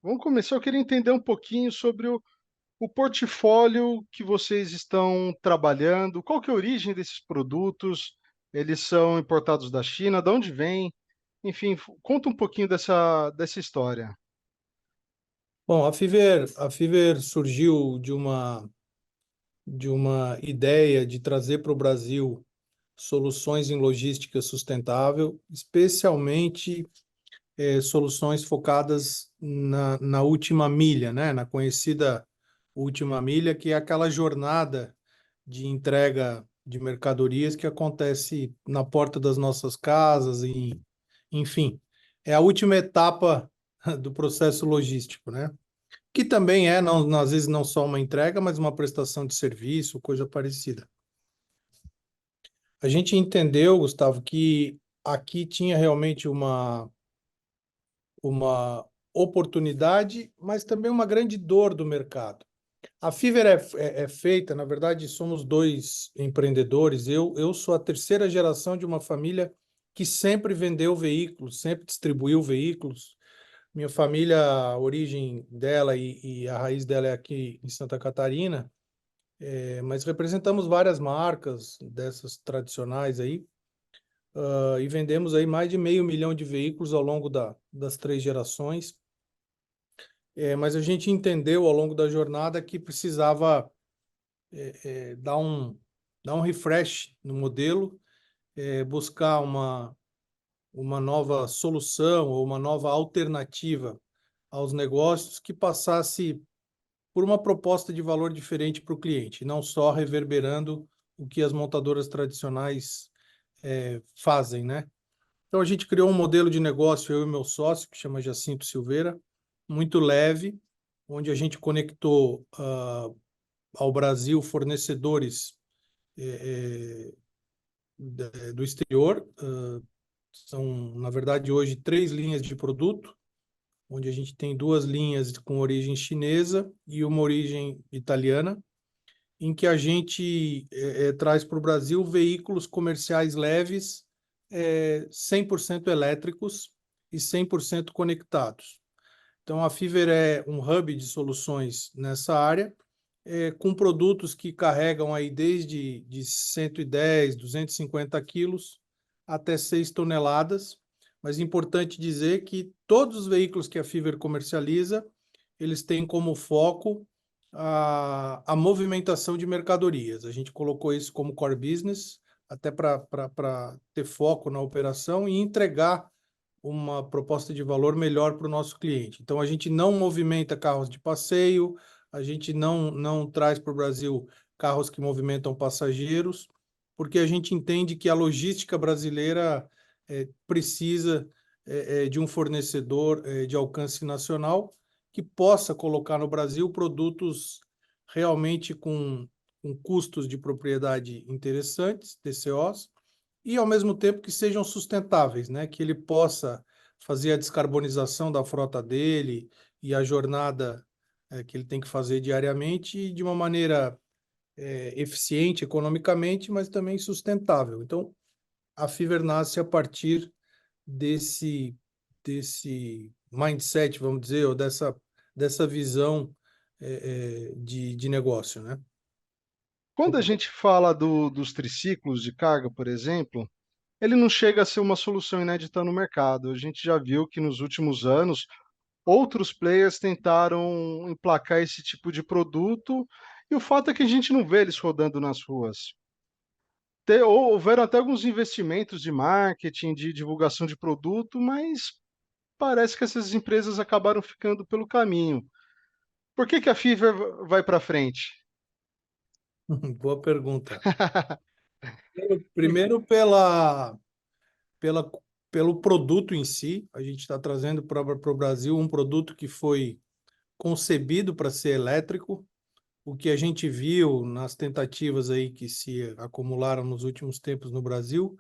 Vamos começar. Eu queria entender um pouquinho sobre o portfólio que vocês estão trabalhando. Qual que é a origem desses produtos? Eles são importados da China? De onde vêm? Enfim, conta um pouquinho dessa história. Bom, a Fiverr surgiu de uma ideia de trazer para o Brasil soluções em logística sustentável, especialmente soluções focadas na última milha, né? Na conhecida última milha, que é aquela jornada de entrega de mercadorias que acontece na porta das nossas casas, enfim, é a última etapa do processo logístico, né? Que também não, às vezes, não só uma entrega, mas uma prestação de serviço, coisa parecida. A gente entendeu, Gustavo, que aqui tinha realmente uma oportunidade, mas também uma grande dor do mercado. A Fiverr é feita, na verdade, somos dois empreendedores. Eu sou a terceira geração de uma família que sempre vendeu veículos, sempre distribuiu veículos. Minha família, a origem dela e a raiz dela é aqui em Santa Catarina, mas representamos várias marcas dessas tradicionais aí, e vendemos aí mais de 500 mil de veículos ao longo das três gerações. Mas a gente entendeu ao longo da jornada que precisava dar um refresh no modelo, buscar uma nova solução ou uma nova alternativa aos negócios que passasse por uma proposta de valor diferente para o cliente, não só reverberando o que as montadoras tradicionais fazem, né? Então a gente criou um modelo de negócio, eu e meu sócio, que chama Jacinto Silveira, muito leve, onde a gente conectou ao Brasil fornecedores do exterior. São, na verdade, hoje 3 linhas de produto, onde a gente tem 2 linhas com origem chinesa e uma origem italiana, em que a gente traz para o Brasil veículos comerciais leves, 100% elétricos e 100% conectados. Então, a Fiverr é um hub de soluções nessa área, com produtos que carregam aí desde de 110, 250 quilos até 6 toneladas. Mas é importante dizer que todos os veículos que a Fiverr comercializa, eles têm como foco a movimentação de mercadorias. A gente colocou isso como core business, até para ter foco na operação e entregar uma proposta de valor melhor para o nosso cliente. Então, a gente não movimenta carros de passeio, a gente não traz para o Brasil carros que movimentam passageiros, porque a gente entende que a logística brasileira precisa de um fornecedor de alcance nacional que possa colocar no Brasil produtos realmente com custos de propriedade interessantes, TCOs, e ao mesmo tempo que sejam sustentáveis, né? Que ele possa fazer a descarbonização da frota dele e a jornada que ele tem que fazer diariamente de uma maneira eficiente economicamente, mas também sustentável. Então, a Fiverr nasce a partir desse, desse mindset, vamos dizer, ou dessa visão de negócio, né? Quando a gente fala dos triciclos de carga, por exemplo, ele não chega a ser uma solução inédita no mercado. A gente já viu que nos últimos anos outros players tentaram emplacar esse tipo de produto, e o fato é que a gente não vê eles rodando nas ruas. Houveram até alguns investimentos de marketing, de divulgação de produto, mas parece que essas empresas acabaram ficando pelo caminho. Por que que a Fiverr vai para frente? Boa pergunta. Primeiro pela, pelo produto em si, a gente está trazendo para o Brasil um produto que foi concebido para ser elétrico. O que a gente viu nas tentativas aí que se acumularam nos últimos tempos no Brasil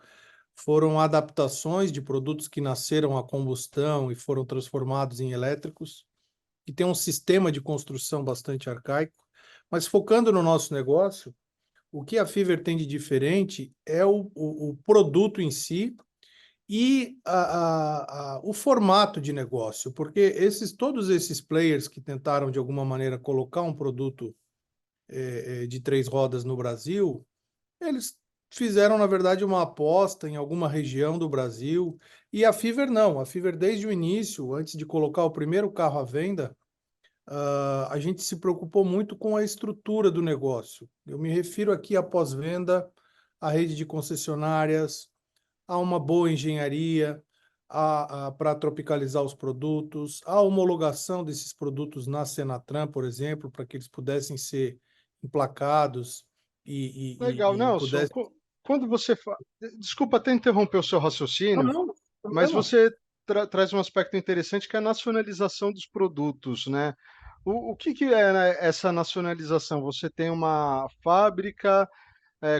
foram adaptações de produtos que nasceram a combustão e foram transformados em elétricos, que tem um sistema de construção bastante arcaico. Mas focando no nosso negócio, o que a Fiverr tem de diferente é o produto em si e o formato de negócio, porque todos esses players que tentaram, de alguma maneira, colocar um produto de três rodas no Brasil, eles fizeram, na verdade, uma aposta em alguma região do Brasil, e a Fiverr não. A Fiverr, desde o início, antes de colocar o primeiro carro à venda, a gente se preocupou muito com a estrutura do negócio. Eu me refiro aqui à pós-venda, à rede de concessionárias, a uma boa engenharia, para tropicalizar os produtos, a homologação desses produtos na Senatran, por exemplo, para que eles pudessem ser emplacados Legal, e Nelson. pudessem. Quando você desculpa até interromper o seu Não, raciocínio, não, mas problema. você traz um aspecto interessante que é a nacionalização dos produtos, né? O que que é, né, essa nacionalização? Você tem uma fábrica,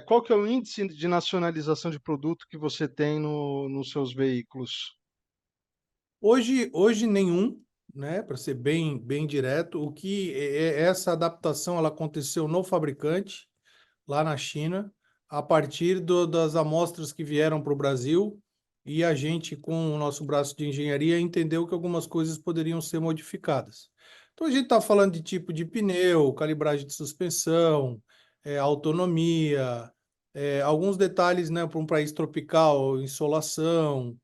qual que é o índice de nacionalização de produto que você tem nos seus veículos? Hoje nenhum, né? Para ser bem direto, o que essa adaptação ela aconteceu no fabricante lá na China, a partir das amostras que vieram para o Brasil, e a gente, com o nosso braço de engenharia, entendeu que algumas coisas poderiam ser modificadas. Então, a gente está falando de tipo de pneu, calibragem de suspensão, autonomia, alguns detalhes, né, para um país tropical, insolação.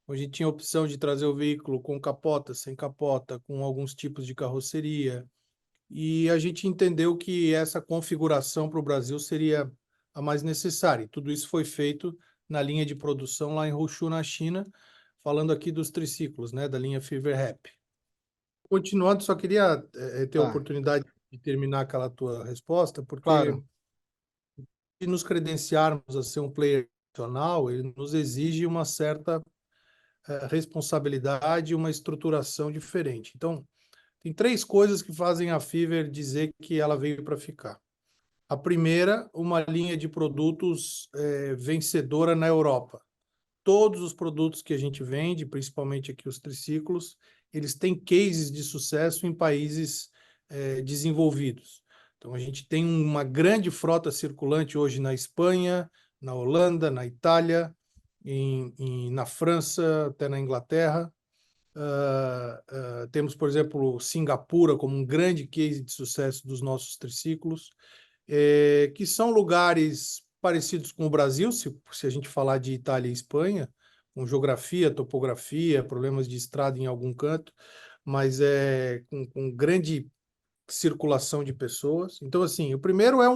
A gente tinha a opção de trazer o veículo com capota, sem capota, com alguns tipos de carroceria. E a gente entendeu que essa configuração para o Brasil seria a mais necessária. E tudo isso foi feito na linha de produção lá em Huzhou, na China, falando aqui dos triciclos, né, da linha Fever Rap. Continuando, só queria ter a Tá, oportunidade de terminar aquela tua resposta, porque claro. se nos credenciarmos a ser um player nacional, ele nos exige uma certa responsabilidade e uma estruturação diferente. Então, tem três coisas que fazem a Fiverr dizer que ela veio para ficar. A primeira, uma linha de produtos vencedora na Europa. Todos os produtos que a gente vende, principalmente aqui os triciclos, eles têm cases de sucesso em países desenvolvidos. Então, a gente tem uma grande frota circulante hoje na Espanha, na Holanda, na Itália, na França, até na Inglaterra. Temos, por exemplo, Singapura como um grande case de sucesso dos nossos triciclos, que são lugares parecidos com o Brasil, se a gente falar de Itália e Espanha, com geografia, topografia, problemas de estrada em algum canto, mas com grande circulação de pessoas. Então, assim, o primeiro é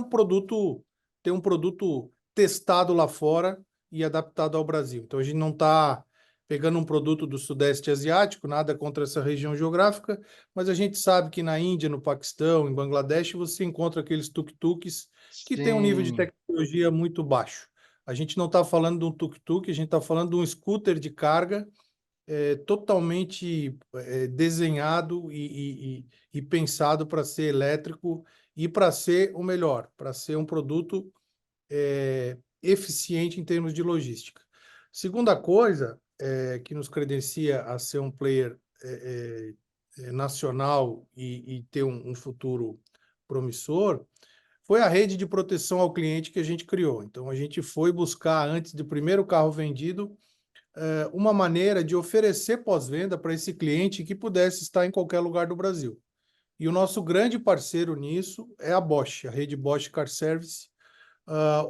ter um produto testado lá fora e adaptado ao Brasil. Então, a gente não está pegando um produto do Sudeste Asiático, nada contra essa região geográfica, mas a gente sabe que na Índia, no Paquistão, em Bangladesh, você encontra aqueles tuk-tuks que têm um nível de Sim. tecnologia muito baixo. A gente não está falando de um tuk-tuk, a gente está falando de um scooter de carga totalmente desenhado e pensado para ser elétrico e para ser o melhor, para ser um produto eficiente em termos de logística. Segunda coisa que nos credencia a ser um player nacional e ter um futuro promissor foi a rede de proteção ao cliente que a gente criou. Então, a gente foi buscar, antes do primeiro carro vendido, uma maneira de oferecer pós-venda para esse cliente que pudesse estar em qualquer lugar do Brasil. E o nosso grande parceiro nisso é a Bosch, a rede Bosch Car Service,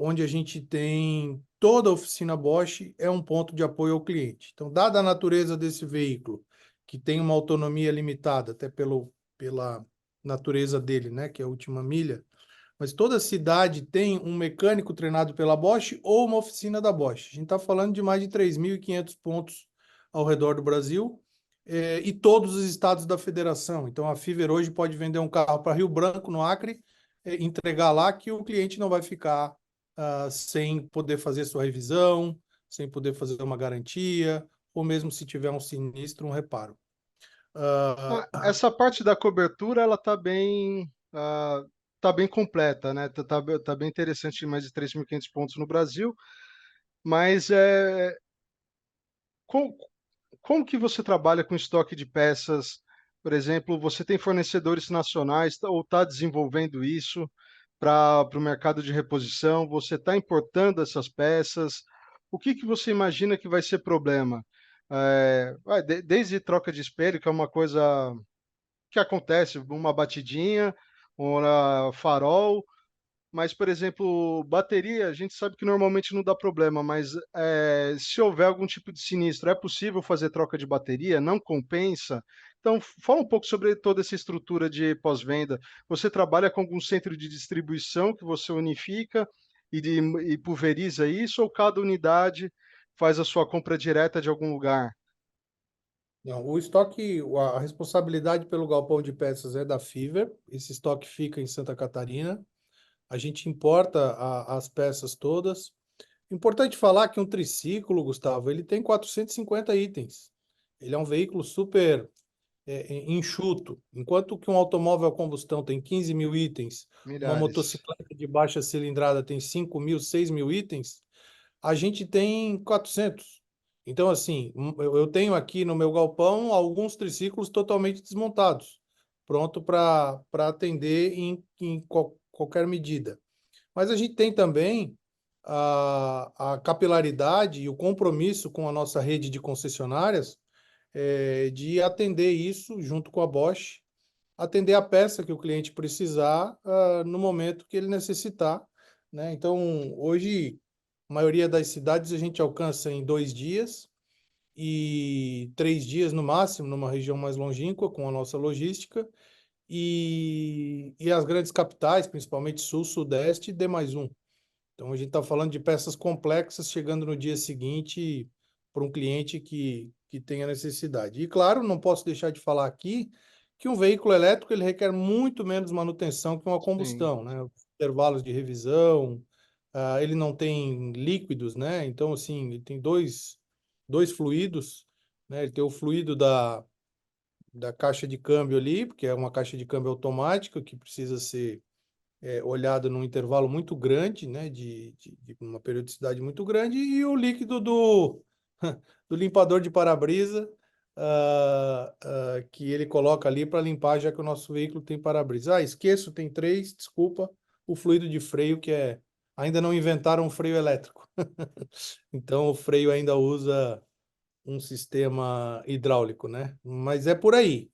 onde a gente tem toda a oficina Bosch, é um ponto de apoio ao cliente. Então, dada a natureza desse veículo, que tem uma autonomia limitada, até pela natureza dele, né, que é a última milha, mas toda cidade tem um mecânico treinado pela Bosch ou uma oficina da Bosch. A gente está falando de mais de 3.500 pontos ao redor do Brasil e todos os estados da federação. Então, a Fiverr hoje pode vender um carro para Rio Branco, no Acre, entregar lá que o cliente não vai ficar sem poder fazer sua revisão, sem poder fazer uma garantia, ou mesmo se tiver um sinistro, um reparo. Essa parte da cobertura, ela tá bem completa, né? Tá bem interessante, mais de 3.500 pontos no Brasil, mas como, como que você trabalha com estoque de peças? Por exemplo, você tem fornecedores nacionais ou está desenvolvendo isso para o mercado de reposição? Você está importando essas peças? o que que você imagina que vai ser problema? Desde troca de espelho, que é uma coisa que acontece, uma batidinha, ou na farol, mas, por exemplo, bateria, a gente sabe que normalmente não dá problema, mas, se houver algum tipo de sinistro, é possível fazer troca de bateria? Não compensa? Então, fala um pouco sobre toda essa estrutura de pós-venda. Você trabalha com algum centro de distribuição que você unifica e pulveriza isso, ou cada unidade faz a sua compra direta de algum lugar? Não, o estoque, a responsabilidade pelo galpão de peças é da Fiverr. Esse estoque fica em Santa Catarina. A gente importa as peças todas. Importante falar que um triciclo, Gustavo, ele tem 450 itens. Ele é um veículo super enxuto. Enquanto que um automóvel a combustão tem 15 mil itens, uma Milhares. motocicleta de baixa cilindrada tem 5 mil, 6 mil itens, a gente tem 400. Então, assim, eu tenho aqui no meu galpão alguns triciclos totalmente desmontados, pronto para atender em qualquer medida. Mas a gente tem também a capilaridade e o compromisso com a nossa rede de concessionárias de atender isso junto com a Bosch, atender a peça que o cliente precisar no momento que ele necessitar, né? Então, hoje, a maioria das cidades a gente alcança em 2 dias e 3 dias no máximo, numa região mais longínqua, com a nossa logística, e as grandes capitais, principalmente Sul, Sudeste, D mais um. Então, a gente está falando de peças complexas chegando no dia seguinte para um cliente que tenha necessidade. E, claro, não posso deixar de falar aqui que um veículo elétrico ele requer muito menos manutenção que uma Sim. combustão, né? Intervalos de revisão, ele não tem líquidos, né? Então, assim, ele tem dois fluidos, né? Ele tem o fluido da caixa de câmbio ali, porque é uma caixa de câmbio automática que precisa ser olhado num intervalo muito grande, né, de uma periodicidade muito grande, e o líquido do limpador de para-brisa, que ele coloca ali para limpar, já que o nosso veículo tem para-brisa. Ah, esqueço, tem três, desculpa, o fluido de freio, ainda não inventaram um freio elétrico. Então, o freio ainda usa um sistema hidráulico, né? Mas é por aí.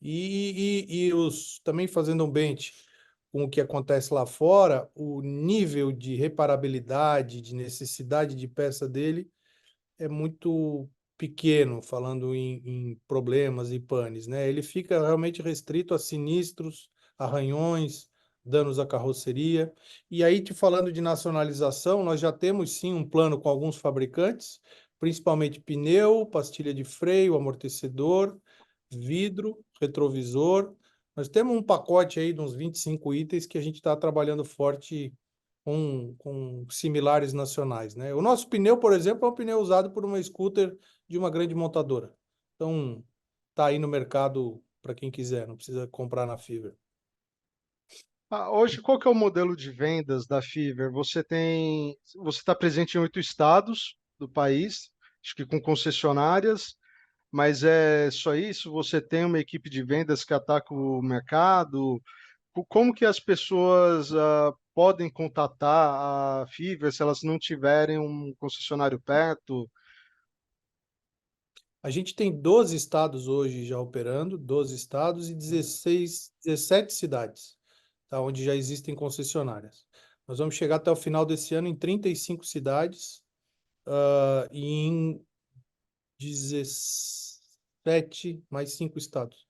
Também fazendo um bench com o que acontece lá fora, o nível de reparabilidade, de necessidade de peça dele é muito pequeno, falando em problemas e panes, né? Ele fica realmente restrito a sinistros, arranhões, danos à carroceria. E aí, te falando de nacionalização, nós já temos sim um plano com alguns fabricantes, principalmente pneu, pastilha de freio, amortecedor, vidro, retrovisor. Nós temos um pacote aí de uns 25 itens que a gente está trabalhando forte com similares nacionais, né? O nosso pneu, por exemplo, é um pneu usado por uma scooter de uma grande montadora. Então, tá aí no mercado para quem quiser, não precisa comprar na Fiverr. Hoje, qual que é o modelo de vendas da Fiverr? Você está presente em 8 estados do país, acho que com concessionárias, mas é só isso? Você tem uma equipe de vendas que ataca o mercado? Como que as pessoas podem contatar a Fiverr se elas não tiverem um concessionário perto? A gente tem 12 estados hoje já operando, 12 estados e 17 cidades, tá? Onde já existem concessionárias. Nós vamos chegar até o final desse ano em 35 cidades, e em 17 mais 5 estados.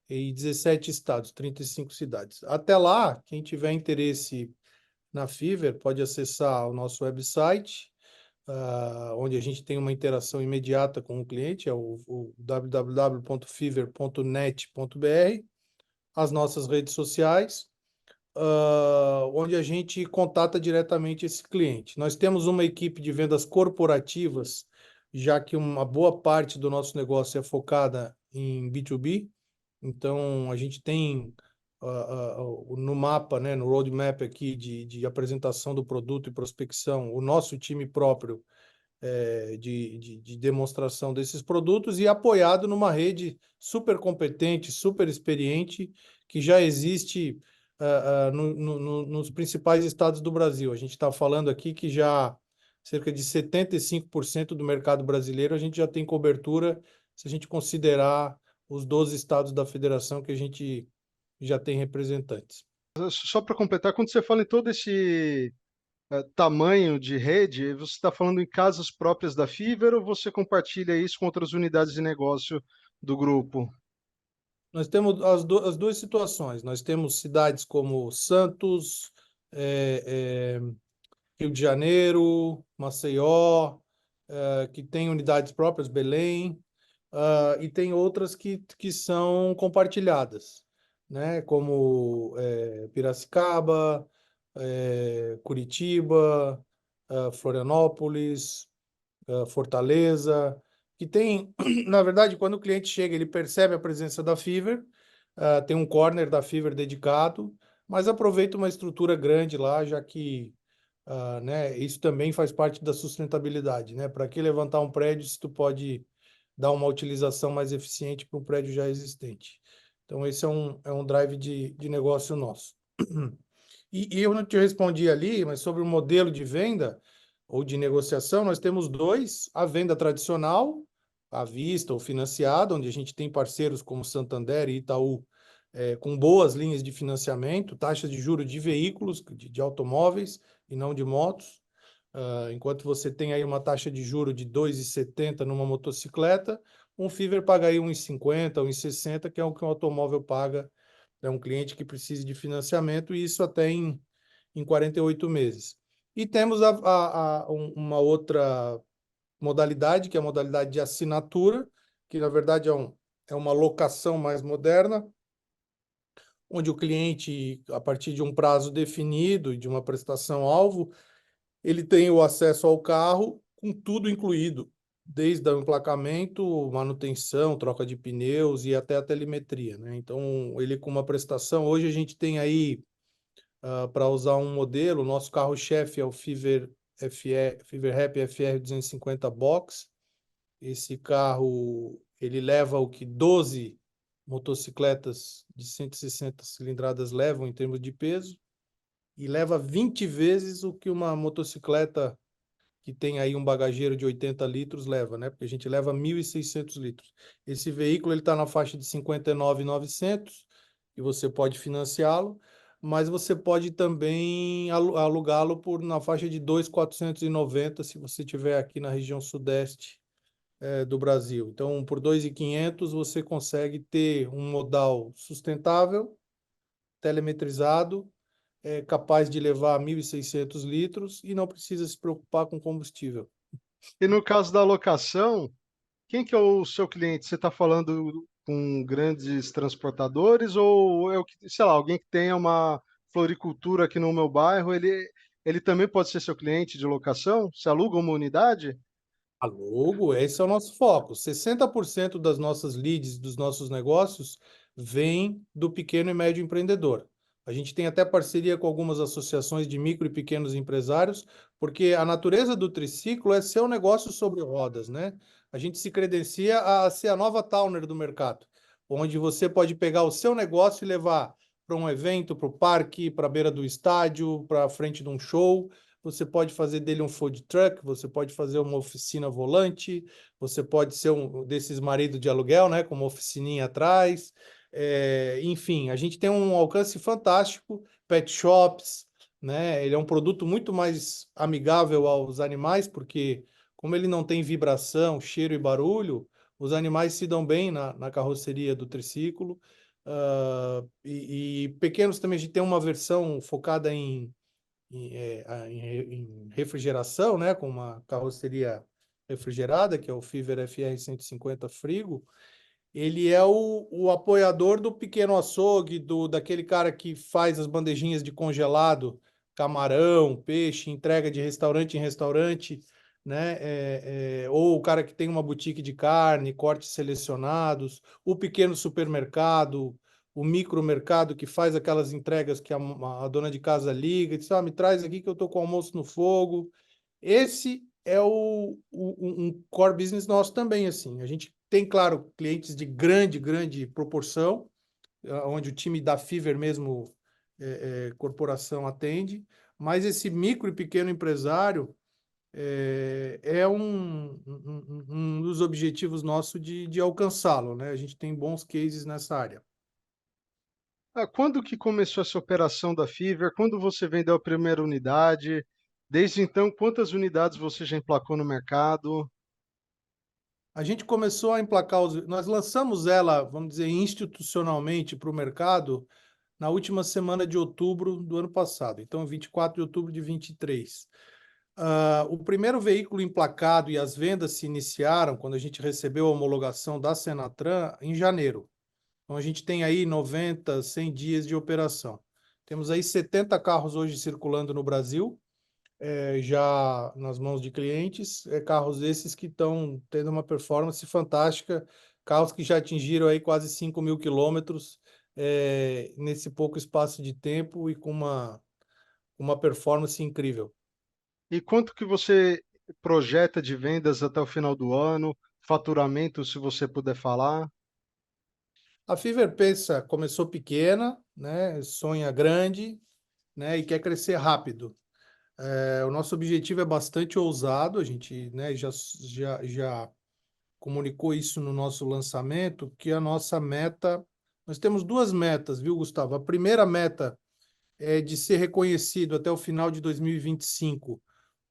E 17 estados, 35 cidades. Até lá, quem tiver interesse na Fiverr pode acessar o nosso website, onde a gente tem uma interação imediata com o cliente, é o www.fiverr.net.br, as nossas redes sociais, onde a gente contata diretamente esse cliente. Nós temos uma equipe de vendas corporativas, já que uma boa parte do nosso negócio é focada em B2B, então a gente tem no mapa, né, no roadmap aqui de apresentação do produto e prospecção, o nosso time próprio de demonstração desses produtos e apoiado numa rede super competente, super experiente, que já existe nos principais estados do Brasil. A gente está falando aqui que já cerca de 75% do mercado brasileiro a gente já tem cobertura, se a gente considerar os 12 estados da federação que a gente já tem representantes. Só para completar, quando você fala em todo esse tamanho de rede, você está falando em casas próprias da Fiverr ou você compartilha isso com outras unidades de negócio do grupo? Nós temos as duas situações. Nós temos cidades como Santos, Rio de Janeiro, Maceió, que têm unidades próprias, Belém, e tem outras que são compartilhadas, né? Como Piracicaba, Curitiba, Florianópolis, Fortaleza, que tem, na verdade, quando o cliente chega, ele percebe a presença da Fiverr, tem um corner da Fiverr dedicado, mas aproveita uma estrutura grande lá, já que né, isso também faz parte da sustentabilidade, né? Para que levantar um prédio se tu pode dar uma utilização mais eficiente para um prédio já existente? Então, esse é um drive de negócio nosso. E eu não te respondi ali, mas sobre o modelo de venda ou de negociação, nós temos dois: a venda tradicional, à vista ou financiada, onde a gente tem parceiros como Santander e Itaú, com boas linhas de financiamento, taxas de juros de veículos, de automóveis e não de motos. Enquanto você tem aí uma taxa de juro de 2,70 numa motocicleta, um Fiverr paga aí 1,50, 1,60, que é o que um automóvel paga. É um cliente que precisa de financiamento, e isso até em 48 meses. E temos uma outra modalidade, que é a modalidade de assinatura, que na verdade é uma locação mais moderna, onde o cliente, a partir de um prazo definido e de uma prestação-alvo, ele tem o acesso ao carro com tudo incluído, desde o emplacamento, manutenção, troca de pneus e até a telemetria, né? Então, ele com uma prestação, hoje a gente tem aí, para usar um modelo, o nosso carro-chefe é o Fiverr Rap FR 250 Box. Esse carro, ele leva o que 12 motocicletas de 160 cilindradas levam em termos de peso, e leva 20 vezes o que uma motocicleta que tem aí um bagageiro de 80 litros leva, né? Porque a gente leva 1.600 litros. Esse veículo ele está na faixa de 59.900 e você pode financiá-lo, mas você pode também alugá-lo por na faixa de 2.490 se você estiver aqui na região sudeste do Brasil. Então, por 2.500 você consegue ter um modal sustentável, telemetrizado, capaz de levar 1.600 litros e não precisa se preocupar com combustível. E no caso da locação, quem que é o seu cliente? Você está falando com grandes transportadores ou é o que, sei lá, alguém que tenha uma floricultura aqui no meu bairro, ele também pode ser seu cliente de locação? Você aluga uma unidade? Alugo, esse é o nosso foco. 60% das nossas leads, dos nossos negócios, vem do pequeno e médio empreendedor. A gente tem até parceria com algumas associações de micro e pequenos empresários, porque a natureza do triciclo é ser um negócio sobre rodas, né? A gente se credencia a ser a nova Towner do mercado, onde você pode pegar o seu negócio e levar para um evento, para o parque, para a beira do estádio, para a frente de um show. Você pode fazer dele um food truck, você pode fazer uma oficina volante, você pode ser um desses maridos de aluguel, né, com uma oficininha atrás. Enfim, a gente tem um alcance fantástico, pet shops, né? Ele é um produto muito mais amigável aos animais, porque como ele não tem vibração, cheiro e barulho, os animais se dão bem na carroceria do triciclo. E pequenos também, a gente tem uma versão focada em refrigeração, né, com uma carroceria refrigerada, que é o Fiverr FR 150 Frigo. Ele é o apoiador do pequeno açougue, daquele cara que faz as bandejinhas de congelado, camarão, peixe, entrega de restaurante em restaurante, né? Ou o cara que tem uma boutique de carne, cortes selecionados, o pequeno supermercado, o micromercado que faz aquelas entregas que a dona de casa liga e diz: me traz aqui que eu tô com o almoço no fogo. Esse é um core business nosso também, assim. A gente tem, claro, clientes de grande proporção, onde o time da Fiverr mesmo, corporação, atende, mas esse micro e pequeno empresário, é um dos objetivos nossos de alcançá-lo, né? A gente tem bons cases nessa área. Ah, quando que começou essa operação da Fiverr? Quando você vendeu a primeira unidade? Desde então, quantas unidades você já emplacou no mercado? A gente começou a emplacar nós lançamos ela, vamos dizer, institucionalmente para o mercado na última semana de outubro do ano passado, então 24 de outubro de 23. O primeiro veículo emplacado e as vendas se iniciaram quando a gente recebeu a homologação da Senatran em janeiro. Então a gente tem aí 90, 100 dias de operação. Temos aí 70 carros hoje circulando no Brasil, já nas mãos de clientes, carros esses que estão tendo uma performance fantástica, carros que já atingiram aí quase 5.000 quilômetros nesse pouco espaço de tempo e com uma performance incrível. E quanto que você projeta de vendas até o final do ano? Faturamento, se você puder falar. A Fiverr pensa, começou pequena, né, sonha grande, né, e quer crescer rápido. O nosso objetivo é bastante ousado, a gente, né, já comunicou isso no nosso lançamento, que a nossa meta, nós temos duas metas, viu, Gustavo? A primeira meta é de ser reconhecido até o final de 2025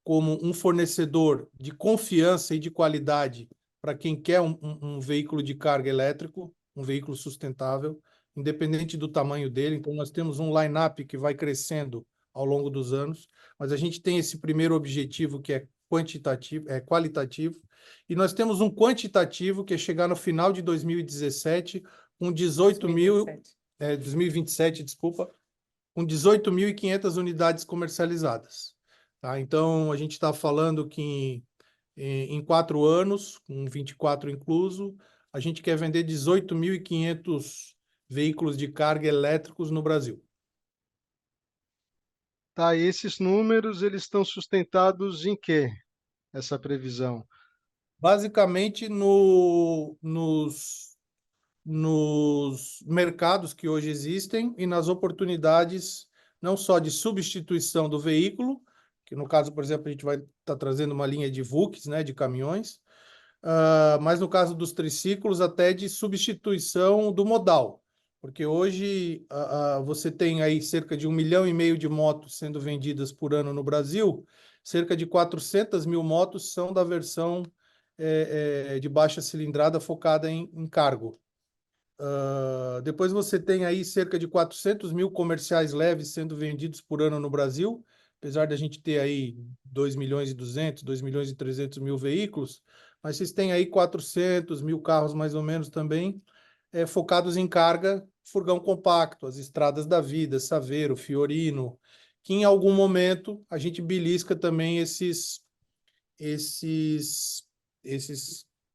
como um fornecedor de confiança e de qualidade para quem quer um veículo de carga elétrico, um veículo sustentável, independente do tamanho dele. Então, nós temos um line-up que vai crescendo ao longo dos anos, mas a gente tem esse primeiro objetivo que é quantitativo, é qualitativo, e nós temos um quantitativo que é chegar no final de 2017 com 18 mil, 2027, desculpa, com 18.500 unidades comercializadas. Tá? Então, a gente está falando que em 4 anos, com 24 incluso, a gente quer vender 18.500 veículos de carga elétricos no Brasil. Tá, e esses números, eles estão sustentados em quê? Essa previsão? Basicamente, nos mercados que hoje existem e nas oportunidades não só de substituição do veículo, que no caso, por exemplo, a gente vai estar trazendo uma linha de VUCs, né, de caminhões, mas no caso dos triciclos, até de substituição do modal, porque hoje você tem aí cerca de 1,5 milhão de motos sendo vendidas por ano no Brasil, cerca de 400 mil motos são da versão de baixa cilindrada focada em cargo. Depois você tem aí cerca de 400 mil comerciais leves sendo vendidos por ano no Brasil, apesar de a gente ter aí 2.200.000, 2.300.000 veículos, mas vocês têm aí 400 mil carros mais ou menos também focados em carga, furgão compacto, as estradas da vida, Saveiro, Fiorino, que em algum momento a gente belisca também esses, esses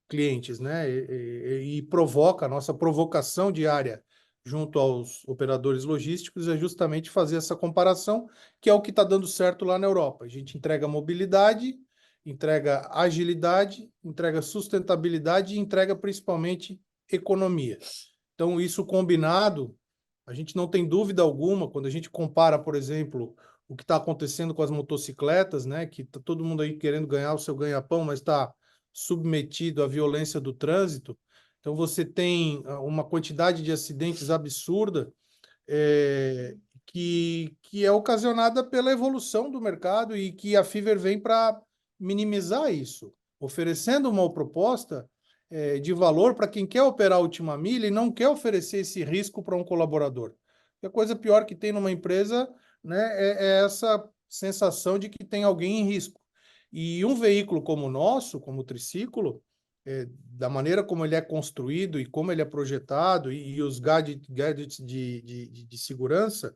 clientes, né? E provoca, a nossa provocação diária junto aos operadores logísticos é justamente fazer essa comparação, que é o que está dando certo lá na Europa. A gente entrega mobilidade, entrega agilidade, entrega sustentabilidade e entrega principalmente economia. Então, isso combinado, a gente não tem dúvida alguma, quando a gente compara, por exemplo, o que está acontecendo com as motocicletas, né? Que tá todo mundo aí querendo ganhar o seu ganha-pão, mas está submetido à violência do trânsito. Então você tem uma quantidade de acidentes absurda que é ocasionada pela evolução do mercado e que a Fiverr vem para minimizar isso, oferecendo uma proposta de valor para quem quer operar a última milha e não quer oferecer esse risco para um colaborador. A coisa pior que tem numa empresa, né, é essa sensação de que tem alguém em risco. E um veículo como o nosso, como o triciclo, da maneira como ele é construído e como ele é projetado e os gadgets de segurança,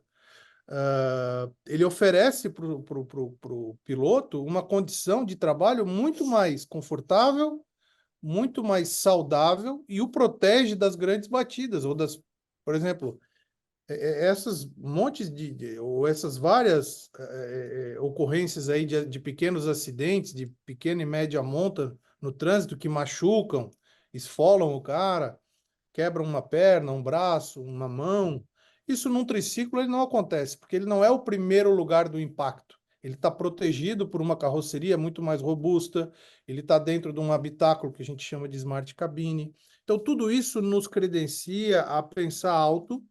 ele oferece para o piloto uma condição de trabalho muito mais confortável, muito mais saudável e o protege das grandes batidas ou das, por exemplo, essas montes ou essas várias ocorrências aí de pequenos acidentes, de pequena e média monta no trânsito que machucam, esfolam o cara, quebram uma perna, um braço, uma mão. Isso num triciclo ele não acontece, porque ele não é o primeiro lugar do impacto. ele está protegido por uma carroceria muito mais robusta, ele está dentro de um habitáculo que a gente chama de Smart Cabine. Então, tudo isso nos credencia a pensar alto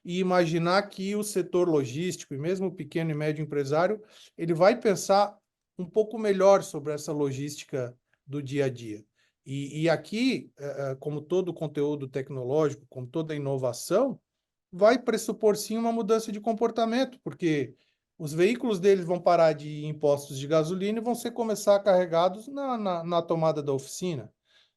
e imaginar que o setor logístico, e mesmo o pequeno e médio empresário, ele vai pensar um pouco melhor sobre essa logística do dia a dia. E aqui, como todo conteúdo tecnológico, como toda inovação, vai pressupor sim uma mudança de comportamento, porque os veículos deles vão parar de ir em postos de gasolina e vão ser começar carregados na tomada da oficina,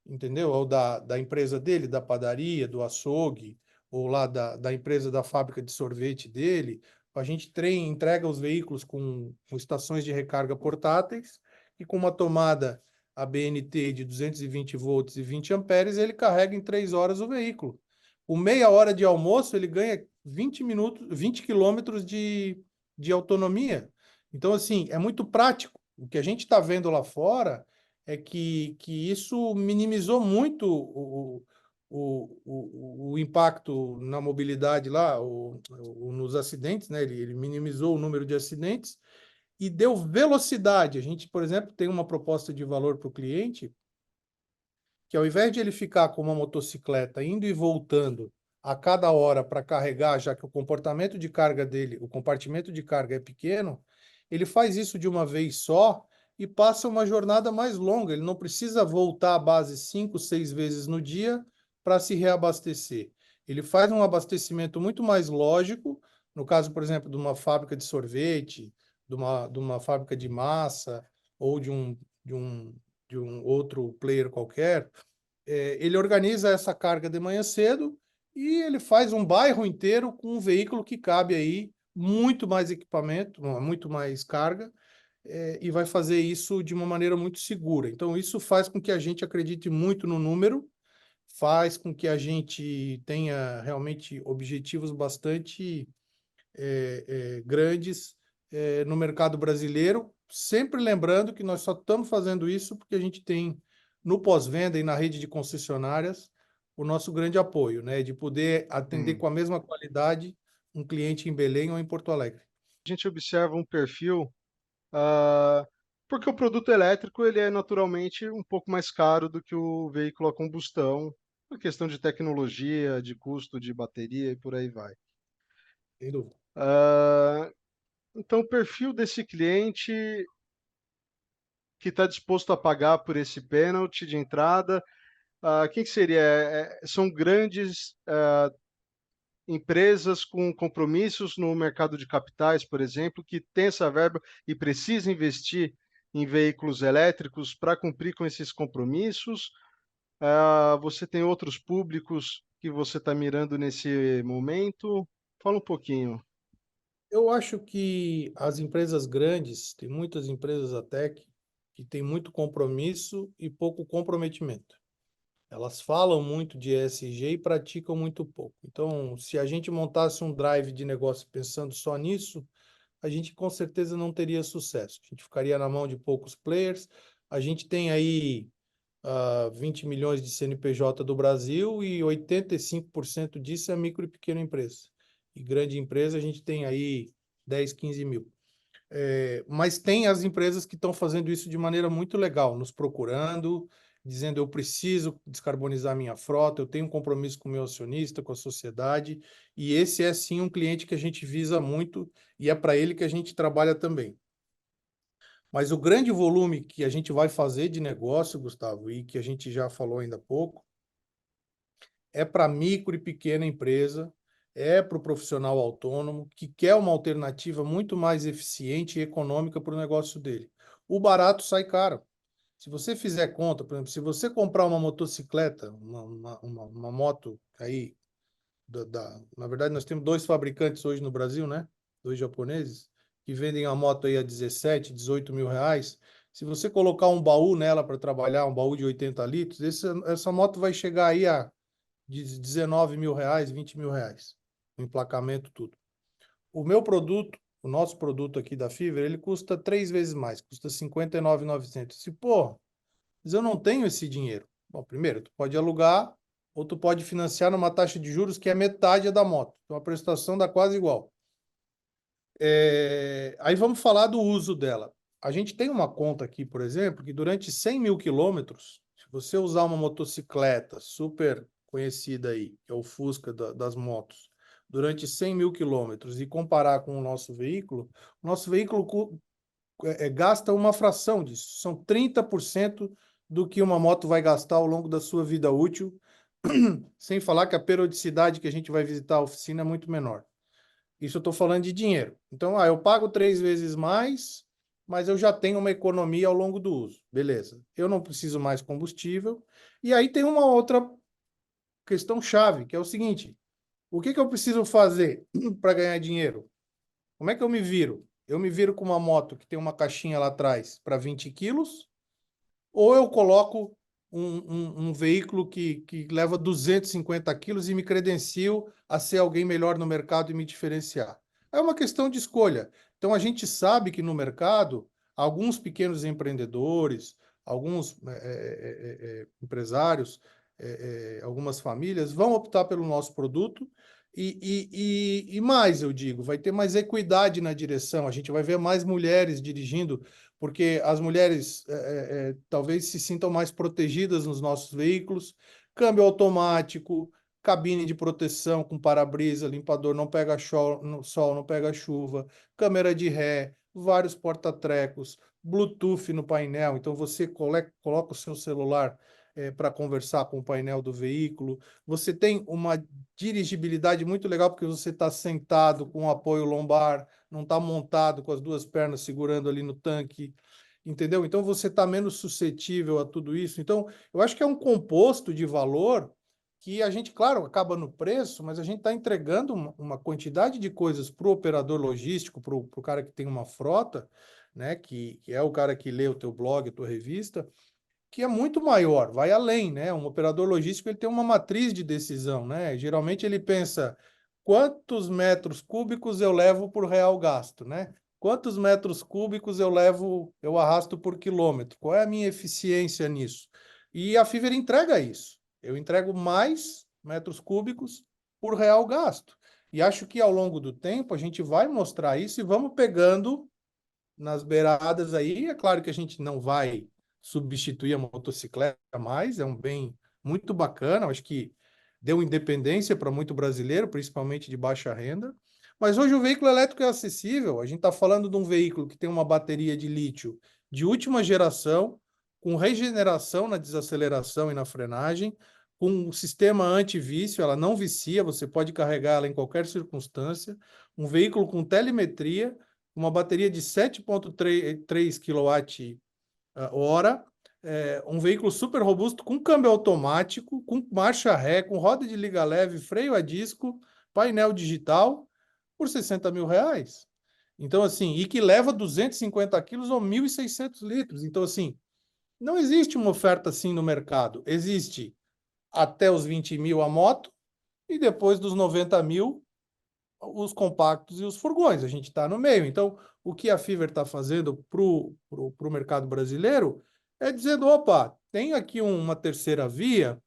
entendeu? Ou da empresa dele, da padaria, do açougue, ou lá da empresa da fábrica de sorvete dele. A gente entrega os veículos com estações de recarga portáteis e com uma tomada ABNT de 220 volts e 20 amperes, ele carrega em 3 horas o veículo. Com meia hora de almoço, ele ganha 20 minutos, 20 quilômetros de autonomia. Então, assim, é muito prático. O que a gente está vendo lá fora é que isso minimizou muito o impacto na mobilidade lá, nos acidentes, né? Ele minimizou o número de acidentes e deu velocidade. A gente, por exemplo, tem uma proposta de valor para o cliente que ao invés de ele ficar com uma motocicleta indo e voltando a cada hora para carregar, já que o comportamento de carga dele, o compartimento de carga é pequeno, ele faz isso de uma vez só e passa uma jornada mais longa. Ele não precisa voltar à base 5, 6 vezes no dia para se reabastecer. Ele faz um abastecimento muito mais lógico, no caso, por exemplo, de uma fábrica de sorvete, de uma fábrica de massa ou de um outro player qualquer, ele organiza essa carga de manhã cedo e ele faz um bairro inteiro com um veículo que cabe aí muito mais equipamento, muito mais carga, e vai fazer isso de uma maneira muito segura. Então, isso faz com que a gente acredite muito no número, faz com que a gente tenha realmente objetivos bastante grandes no mercado brasileiro, sempre lembrando que nós só estamos fazendo isso porque a gente tem no pós-venda e na rede de concessionárias o nosso grande apoio, né, de poder atender Hum. com a mesma qualidade um cliente em Belém ou em Porto Alegre. A gente observa um perfil, ah, porque o produto elétrico ele é naturalmente um pouco mais caro do que o veículo a combustão, uma questão de tecnologia, de custo de bateria e por aí vai. Sem dúvida. Ah, então, o perfil desse cliente que está disposto a pagar por esse pênalti de entrada, quem que seria? São grandes empresas com compromissos no mercado de capitais, por exemplo, que têm essa verba e precisa investir em veículos elétricos para cumprir com esses compromissos. Você tem outros públicos que você está mirando nesse momento? Fala um pouquinho. Eu acho que as empresas grandes, tem muitas empresas até que têm muito compromisso e pouco comprometimento. Elas falam muito de ESG e praticam muito pouco. Então, se a gente montasse um drive de negócio pensando só nisso, a gente com certeza não teria sucesso. A gente ficaria na mão de poucos players. A gente tem aí 20 milhões de CNPJ do Brasil e 85% disso é micro e pequena empresa. E grande empresa a gente tem aí 10, 15 mil. Mas tem as empresas que estão fazendo isso de maneira muito legal, nos procurando, dizendo eu preciso descarbonizar minha frota, eu tenho um compromisso com o meu acionista, com a sociedade, e esse é sim um cliente que a gente visa muito e é para ele que a gente trabalha também. Mas o grande volume que a gente vai fazer de negócio, Gustavo, e que a gente já falou ainda há pouco, é para micro e pequena empresa, é para o profissional autônomo que quer uma alternativa muito mais eficiente e econômica para o negócio dele. O barato sai caro. Se você fizer conta, por exemplo, se você comprar uma motocicleta, uma moto aí, na verdade nós temos dois fabricantes hoje no Brasil, né? Dois japoneses, que vendem a moto aí a 17, 18 mil reais. Se você colocar um baú nela para trabalhar, um baú de 80 litros, essa moto vai chegar aí a de 19 mil reais, 20 mil reais. O emplacamento, tudo. O meu produto, o nosso produto aqui da Fiverr, ele custa 3 vezes mais, custa 59.900. Se, pô, mas eu não tenho esse dinheiro. Bom, primeiro, tu pode alugar ou tu pode financiar numa taxa de juros que é metade da moto. Então a prestação dá quase igual. Aí vamos falar do uso dela. A gente tem uma conta aqui, por exemplo, que durante 100 mil quilômetros, se você usar uma motocicleta super conhecida aí, que é o Fusca das motos, durante 100 mil quilômetros e comparar com o nosso veículo gasta uma fração disso. São 30% do que uma moto vai gastar ao longo da sua vida útil, sem falar que a periodicidade que a gente vai visitar a oficina é muito menor. Isso eu estou falando de dinheiro. Então, eu pago 3 vezes mais, mas eu já tenho uma economia ao longo do uso. Beleza. Eu não preciso mais combustível. E aí tem uma outra questão chave, que é o seguinte: o que eu preciso fazer para ganhar dinheiro? Como é que eu me viro? Eu me viro com uma moto que tem uma caixinha lá atrás para 20 quilos, ou eu coloco um veículo que leva 250 quilos e me credencio a ser alguém melhor no mercado e me diferenciar. É uma questão de escolha. Então, a gente sabe que no mercado, alguns pequenos empreendedores, alguns empresários, algumas famílias vão optar pelo nosso produto e mais, eu digo, vai ter mais equidade na direção, a gente vai ver mais mulheres dirigindo porque as mulheres talvez se sintam mais protegidas nos nossos veículos. Câmbio automático, cabine de proteção com para-brisa, limpador não pega sol, não pega chuva, câmera de ré, vários porta-trecos, Bluetooth no painel, então você coloca o seu celular para conversar com o painel do veículo. Você tem uma dirigibilidade muito legal porque você está sentado com apoio lombar, não está montado com as duas pernas segurando ali no tanque, entendeu? Então você está menos suscetível a tudo isso. Então, eu acho que é um composto de valor que a gente, claro, acaba no preço, mas a gente está entregando uma quantidade de coisas para o operador logístico, para o cara que tem uma frota, né? Que é o cara que lê o teu blog, a tua revista, que é muito maior, vai além, né? Um operador logístico ele tem uma matriz de decisão, né? Geralmente ele pensa quantos metros cúbicos eu levo por real gasto, né? Quantos metros cúbicos eu arrasto por quilômetro? Qual é a minha eficiência nisso? E a Fiverr entrega isso. Eu entrego mais metros cúbicos por real gasto. E acho que ao longo do tempo a gente vai mostrar isso e vamos pegando nas beiradas aí. É claro que a gente não vai substituir a motocicleta mais, é um bem muito bacana, acho que deu independência para muito brasileiro, principalmente de baixa renda. Mas hoje o veículo elétrico é acessível. A gente está falando de um veículo que tem uma bateria de lítio de última geração, com regeneração na desaceleração e na frenagem, com um sistema anti-vício, ela não vicia, você pode carregar ela em qualquer circunstância, um veículo com telemetria, uma bateria de 7,3 kWh, um veículo super robusto, com câmbio automático, com marcha ré, com roda de liga leve, freio a disco, painel digital, por 60 mil reais. Então, assim, e que leva 250 quilos ou 1.600 litros. Então, assim, não existe uma oferta assim no mercado. Existe até os 20 mil a moto e depois dos 90 mil os compactos e os furgões, a gente está no meio. Então, o que a Fiverr está fazendo para o mercado brasileiro é dizendo, opa, tem aqui uma terceira via,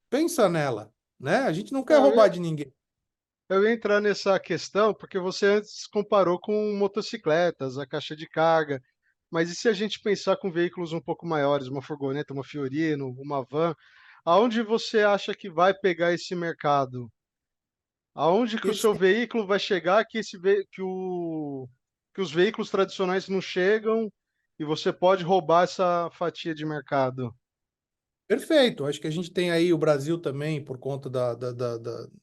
pensa nela, né? A gente não quer Eu roubar ia, de ninguém. eu ia entrar nessa questão porque você antes comparou com motocicletas, a caixa de carga. Mas e se a gente pensar com veículos um pouco maiores, uma furgoneta, uma Fiorino, uma van, aonde você acha que vai pegar esse mercado? Aonde que o seu Esse, veículo vai chegar que que os veículos tradicionais não chegam e você pode roubar essa fatia de mercado? Perfeito. Acho que a gente tem aí o Brasil também, por conta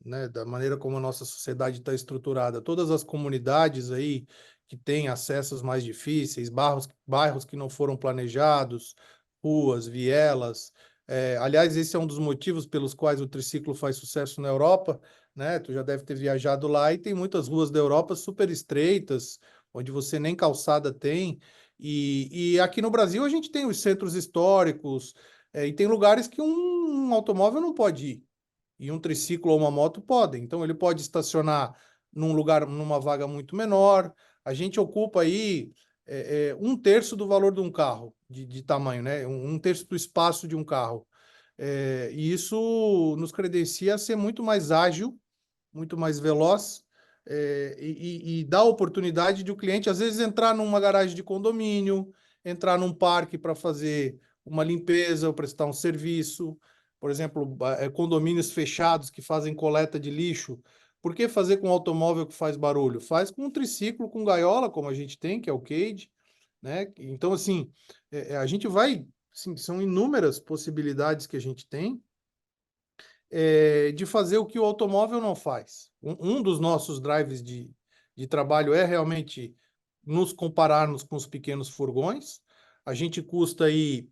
né, da maneira como a nossa sociedade está estruturada. Todas as comunidades aí que têm acessos mais difíceis, bairros que não foram planejados, ruas, vielas. Aliás, esse é um dos motivos pelos quais o triciclo faz sucesso na Europa, né? Tu já deve ter viajado lá e tem muitas ruas da Europa super estreitas, onde você nem calçada tem. E aqui no Brasil a gente tem os centros históricos, e tem lugares que um automóvel não pode ir, e um triciclo ou uma moto podem. Então, ele pode estacionar num lugar, numa vaga muito menor. A gente ocupa aí um terço do valor de um carro, de tamanho, né? Um terço do espaço de um carro. E isso nos credencia a ser muito mais ágil, muito mais veloz, e dá a oportunidade de o cliente, às vezes, entrar numa garagem de condomínio, entrar num parque para fazer uma limpeza ou prestar um serviço. Por exemplo, condomínios fechados que fazem coleta de lixo. Por que fazer com um automóvel que faz barulho? Faz com um triciclo com gaiola, como a gente tem, que é o cage, né? Então, assim, a gente vai, assim, são inúmeras possibilidades que a gente tem de fazer o que o automóvel não faz. Um dos nossos drives de trabalho é realmente nos compararmos com os pequenos furgões. A gente custa aí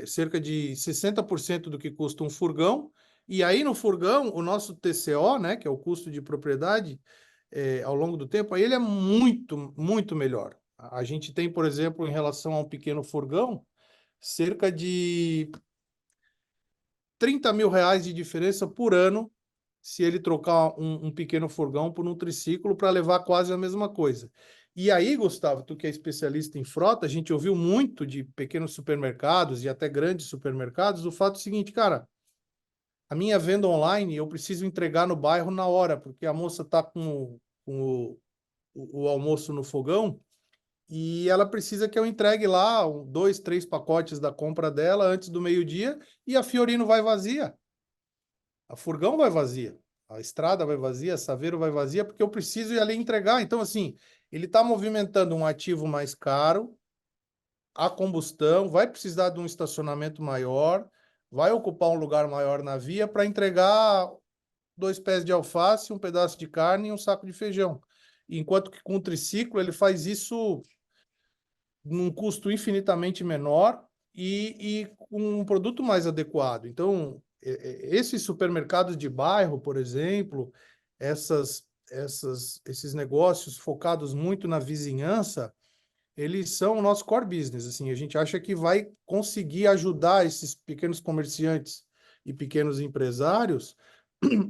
cerca de 60% do que custa um furgão, e aí no furgão, o nosso TCO, né, que é o custo de propriedade, ao longo do tempo, aí ele é muito, muito melhor. A gente tem, por exemplo, em relação a um pequeno furgão, cerca de 30 mil reais de diferença por ano se ele trocar um pequeno furgão por um triciclo para levar quase a mesma coisa. E aí, Gustavo, tu que é especialista em frota, a gente ouviu muito de pequenos supermercados e até grandes supermercados o fato seguinte, cara, a minha venda online eu preciso entregar no bairro na hora, porque a moça está com o almoço no fogão e ela precisa que eu entregue lá dois, três pacotes da compra dela antes do meio-dia e a Fiorino vai vazia. A furgão vai vazia, a estrada vai vazia, a Saveiro vai vazia, porque eu preciso ir ali entregar. Então, assim, ele está movimentando um ativo mais caro, a combustão, vai precisar de um estacionamento maior, vai ocupar um lugar maior na via para entregar dois pés de alface, um pedaço de carne e um saco de feijão. Enquanto que com o triciclo ele faz isso num custo infinitamente menor e com um produto mais adequado. Então, esses supermercados de bairro, por exemplo, esses negócios focados muito na vizinhança, eles são o nosso core business. Assim, a gente acha que vai conseguir ajudar esses pequenos comerciantes e pequenos empresários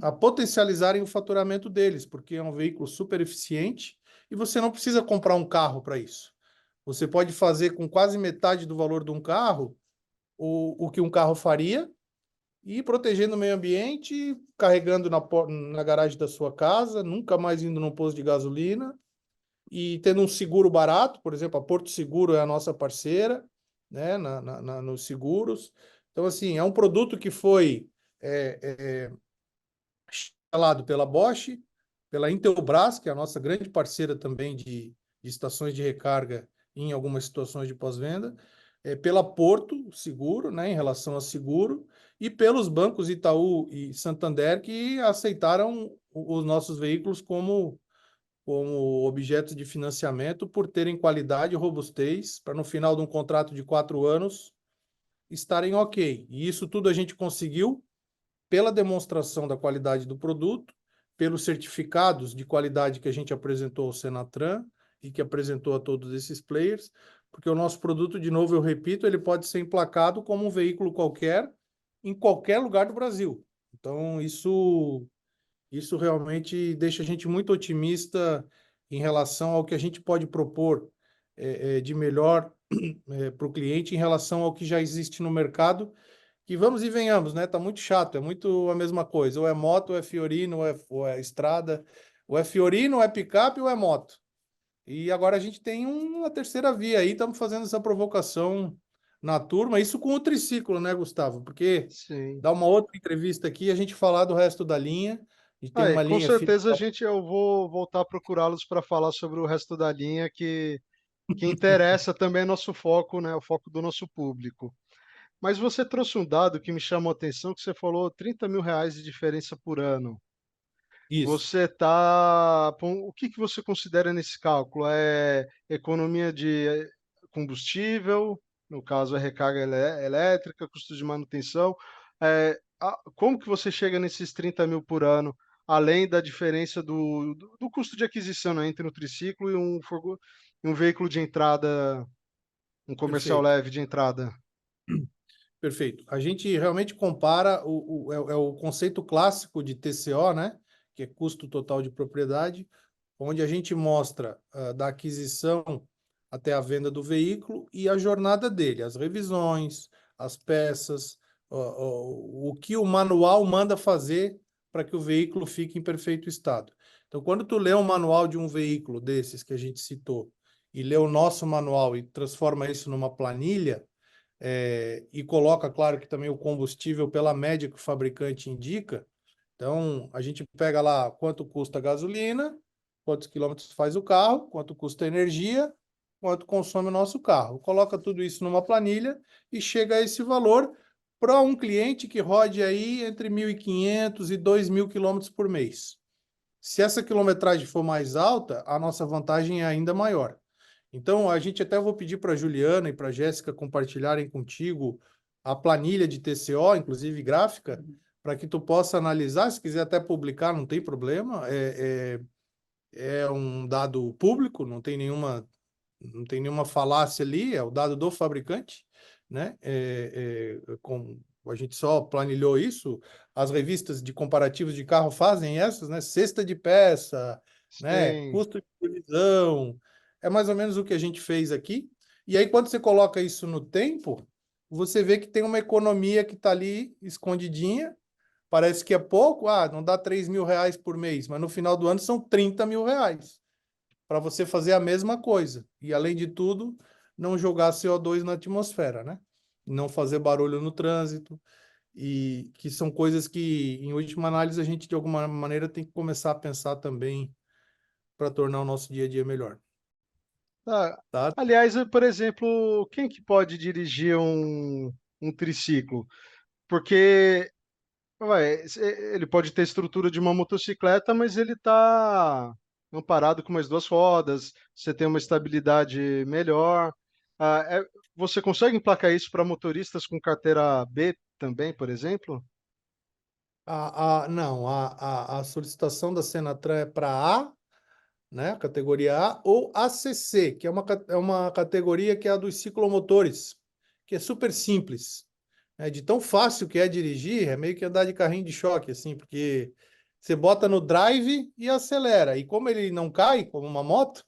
a potencializarem o faturamento deles, porque é um veículo super eficiente e você não precisa comprar um carro para isso. Você pode fazer com quase metade do valor de um carro o que um carro faria e protegendo o meio ambiente, carregando na garagem da sua casa, nunca mais indo num posto de gasolina e tendo um seguro barato. Por exemplo, a Porto Seguro é a nossa parceira, né, nos seguros. Então, assim, é um produto que foi instalado pela Bosch, pela Intelbras, que é a nossa grande parceira também de estações de recarga em algumas situações de pós-venda, pela Porto Seguro, né, em relação a seguro, e pelos bancos Itaú e Santander, que aceitaram os nossos veículos como objetos de financiamento por terem qualidade e robustez, para no final de um contrato de 4 anos estarem ok. E isso tudo a gente conseguiu pela demonstração da qualidade do produto, pelos certificados de qualidade que a gente apresentou ao Senatran e que apresentou a todos esses players, porque o nosso produto, de novo, eu repito, ele pode ser emplacado como um veículo qualquer, em qualquer lugar do Brasil. Então, isso realmente deixa a gente muito otimista em relação ao que a gente pode propor de melhor para o cliente em relação ao que já existe no mercado, que vamos e venhamos, né? Tá muito chato, é muito a mesma coisa. Ou é moto, ou é Fiorino, ou é estrada, ou é Fiorino, ou é picape, ou é moto. E agora a gente tem uma terceira via aí, estamos fazendo essa provocação na turma, isso com o triciclo, né, Gustavo? Porque Sim. dá uma outra entrevista aqui, a gente falar do resto da linha, a gente tem Aí, uma com linha certeza eu vou voltar a procurá-los para falar sobre o resto da linha que interessa também nosso foco, né? O foco do nosso público. Mas você trouxe um dado que me chamou a atenção, que você falou 30 mil reais de diferença por ano. Isso, Você tá. O que que você considera nesse cálculo? É economia de combustível, no caso a recarga elétrica, custo de manutenção. Como que você chega nesses 30 mil por ano, além da diferença do custo de aquisição, né, entre um triciclo e um veículo de entrada, um comercial perfeito. leve de entrada? Perfeito. A gente realmente compara o conceito clássico de TCO, né? Que é custo total de propriedade, onde a gente mostra da aquisição até a venda do veículo e a jornada dele, as revisões, as peças, o que o manual manda fazer para que o veículo fique em perfeito estado. Então, quando tu lê um manual de um veículo desses que a gente citou e lê o nosso manual e transforma isso numa planilha, e coloca, claro, que também o combustível pela média que o fabricante indica. Então, a gente pega lá quanto custa a gasolina, quantos quilômetros faz o carro, quanto custa a energia, quanto consome o nosso carro. Coloca tudo isso numa planilha e chega a esse valor para um cliente que rode aí entre 1.500 e 2.000 quilômetros por mês. Se essa quilometragem for mais alta, a nossa vantagem é ainda maior. Então, a gente até vou pedir para a Juliana e para a Jéssica compartilharem contigo a planilha de TCO, inclusive gráfica, para que tu possa analisar. Se quiser até publicar, não tem problema. É um dado público, não tem nenhuma falácia ali, é o dado do fabricante, né? A gente só planilhou isso, as revistas de comparativos de carro fazem essas, né? Cesta de peça, né? Sim, Custo de revisão, é mais ou menos o que a gente fez aqui. E aí, quando você coloca isso no tempo, você vê que tem uma economia que está ali escondidinha, parece que é pouco, não dá R$ 3.000 por mês, mas no final do ano são R$ 30.000 para você fazer a mesma coisa. E, além de tudo, não jogar CO2 na atmosfera, né? Não fazer barulho no trânsito, e que são coisas que, em última análise, a gente, de alguma maneira, tem que começar a pensar também para tornar o nosso dia a dia melhor, tá. tá? Aliás, por exemplo, quem que pode dirigir um triciclo? Porque ele pode ter a estrutura de uma motocicleta, mas ele está amparado com mais duas rodas, você tem uma estabilidade melhor. Ah, você consegue emplacar isso para motoristas com carteira B também, por exemplo? Não, a solicitação da Senatran é para A, né, categoria A, ou ACC, que é uma categoria que é a dos ciclomotores, que é super simples. De tão fácil que é dirigir, é meio que andar de carrinho de choque, assim, porque você bota no drive e acelera. E como ele não cai, como uma moto,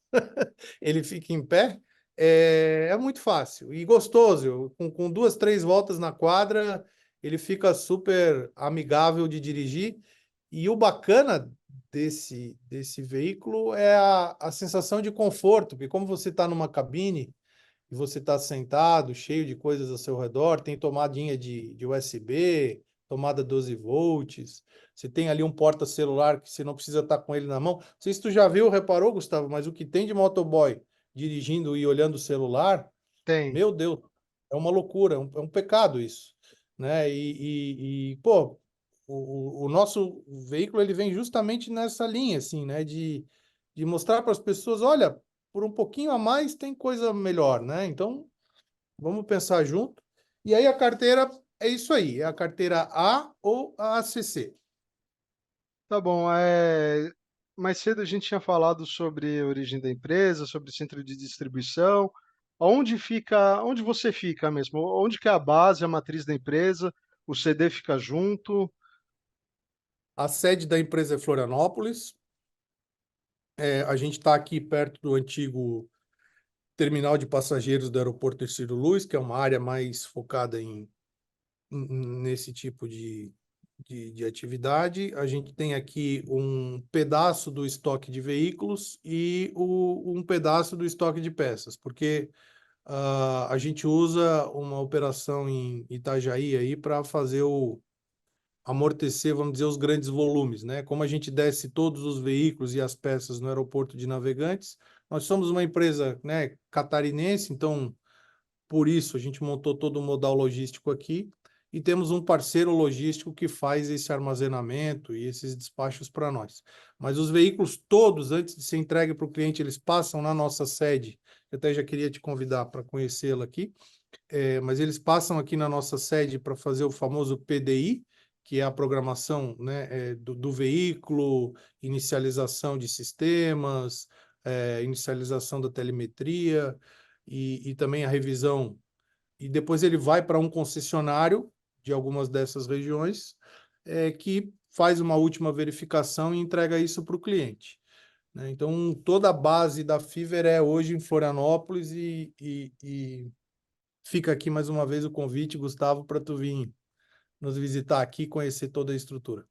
ele fica em pé, é muito fácil e gostoso. Com duas, três voltas na quadra, ele fica super amigável de dirigir. E o bacana desse veículo é a sensação de conforto, porque como você está numa cabine e você está sentado, cheio de coisas ao seu redor, tem tomadinha de USB, tomada 12 volts, você tem ali um porta-celular que você não precisa estar com ele na mão. Não sei se tu já viu, reparou, Gustavo, mas o que tem de motoboy dirigindo e olhando o celular, Tem. meu Deus, é uma loucura, é um pecado isso, né? Pô, o nosso veículo ele vem justamente nessa linha, assim, né? De mostrar para as pessoas, olha, por um pouquinho a mais tem coisa melhor, né? Então, vamos pensar junto. E aí a carteira é isso aí, é a carteira A ou a ACC. Tá bom. Mais cedo a gente tinha falado sobre a origem da empresa, sobre centro de distribuição. Onde você fica mesmo? Onde que é a base, a matriz da empresa? O CD fica junto? A sede da empresa é Florianópolis. A gente está aqui perto do antigo terminal de passageiros do aeroporto Ercílio Luz, que é uma área mais focada nesse tipo de atividade. A gente tem aqui um pedaço do estoque de veículos e um pedaço do estoque de peças, porque a gente usa uma operação em Itajaí aí para fazer amortecer, vamos dizer, os grandes volumes, né? Como a gente desce todos os veículos e as peças no aeroporto de Navegantes, nós somos uma empresa, né, catarinense, então por isso a gente montou todo o modal logístico aqui e temos um parceiro logístico que faz esse armazenamento e esses despachos para nós. Mas os veículos todos, antes de ser entregue para o cliente, eles passam na nossa sede. Eu até já queria te convidar para conhecê-la aqui, mas eles passam aqui na nossa sede para fazer o famoso PDI, que é a programação, né, do veículo, inicialização de sistemas, inicialização da telemetria e também a revisão. E depois ele vai para um concessionário de algumas dessas regiões, que faz uma última verificação e entrega isso para o cliente, né? Então, toda a base da Fiver é hoje em Florianópolis e fica aqui mais uma vez o convite, Gustavo, para tu vir nos visitar aqui e conhecer toda a estrutura.